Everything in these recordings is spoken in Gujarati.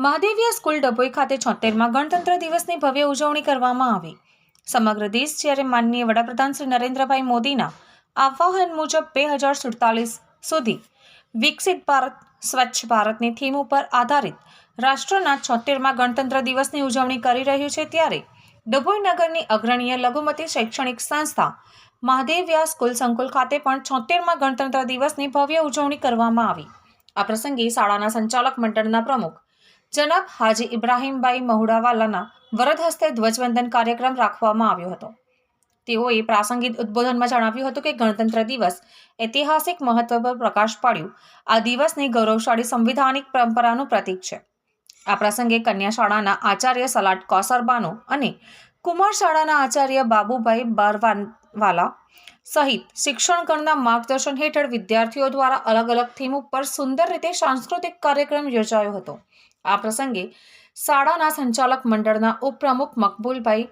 મહાદેવીયા સ્કૂલ ડભોઈ ખાતે 76માં ગણતંત્ર દિવસની ભવ્ય ઉજવણી કરવામાં આવી। સમગ્ર દેશ જ્યારે માનનીય વડાપ્રધાન શ્રી નરેન્દ્રભાઈ મોદીના આહ્વાન મુજબ 2047 સુધી વિકસિત ભારત સ્વચ્છ ભારતની થીમ ઉપર આધારિત રાષ્ટ્રના 76માં ગણતંત્ર દિવસની ઉજવણી કરી રહ્યું છે, ત્યારે ડભોઈ નગરની અગ્રણીય લઘુમતી શૈક્ષણિક સંસ્થા મહાદેવીયા સ્કૂલ સંકુલ ખાતે પણ 76માં ગણતંત્ર દિવસની ભવ્ય ઉજવણી કરવામાં આવી। આ પ્રસંગે શાળાના સંચાલક મંડળના પ્રમુખ જનાબ હાજી ઇબ્રાહીમભાઈ મહુડાવાલાના વરદ હસ્તે ધ્વજવંદન કાર્યક્રમ રાખવામાં આવ્યો હતો। તેઓએ પ્રાસંગિક ઉદ્બોધનમાં જણાવ્યું હતું કે ગણતંત્ર દિવસ ઐતિહાસિક મહત્વ પર પ્રકાશ પાડ્યું આ દિવસની ગૌરવશાળી સંવિધાનિક પરંપરાનું પ્રતીક છે। આ પ્રસંગે કન્યા શાળાના આચાર્ય સલાટ કૌસરબાનો અને કુમાર શાળાના આચાર્ય બાબુભાઈ બારવાનવાલા સહિત શિક્ષણગણના માર્ગદર્શન હેઠળ વિદ્યાર્થીઓ દ્વારા અલગ અલગ થીમ ઉપર સુંદર રીતે સાંસ્કૃતિક કાર્યક્રમ યોજાયો હતો। આ પ્રસંગે શાળાના સંચાલક મંડળના ઉપપ્રમુખ મકબૂલભાઈ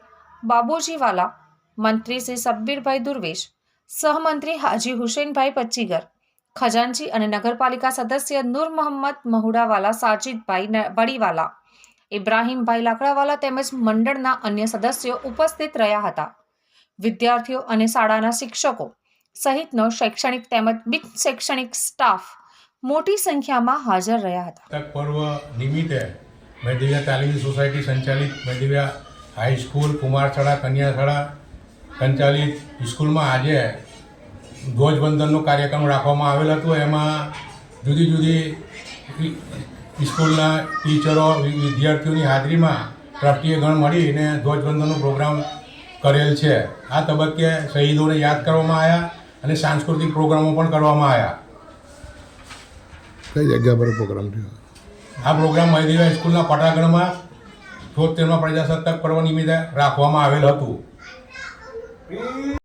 બાબુજીવાલા, મંત્રી શ્રી સબ્બીરભાઈ દુર્વેશ, સહમંત્રી હાજી હુસેનભાઈ પચ્ચીગર, ખજાનચી અને નગરપાલિકા સદસ્ય નૂર મોહમ્મદ મહુડાવાલા, સાજીદભાઈ વડીવાલા, ઇબ્રાહીમભાઈ લાકડાવાલા તેમજ મંડળના અન્ય સદસ્યો ઉપસ્થિત રહ્યા હતા। વિદ્યાર્થીઓ અને શાળાના શિક્ષકો સહિતનો શૈક્ષણિક તેમજ બિન શૈક્ષણિક સ્ટાફ મોટી સંખ્યામાં હાજર રહ્યા હતા। પર્વ નિમિત્તે મહાદેવીયા તાલીમી સોસાયટી સંચાલિત મહાદેવીયા હાઈસ્કૂલ, કુમાર શાળા, કન્યા શાળા સંચાલિત સ્કૂલમાં આજે ધ્વજવંદનનો કાર્યક્રમ રાખવામાં આવેલ હતો। એમાં જુદી જુદી સ્કૂલના ટીચરો, વિદ્યાર્થીઓની હાજરીમાં ટ્રસ્ટીગણ મળીને ધ્વજવંદનનો પ્રોગ્રામ કરેલ છે। આ તબક્કે શહીદોને યાદ કરવામાં આવ્યા અને સાંસ્કૃતિક પ્રોગ્રામો પણ કરવામાં આવ્યા। કઈ જગ્યા પર પ્રોગ્રામ થયો? આ પ્રોગ્રામ મહાદેવીયા સ્કૂલના પટાગણમાં 73મા પ્રજાસત્તાક પર્વ નિમિત્તે રાખવામાં આવેલ હતું।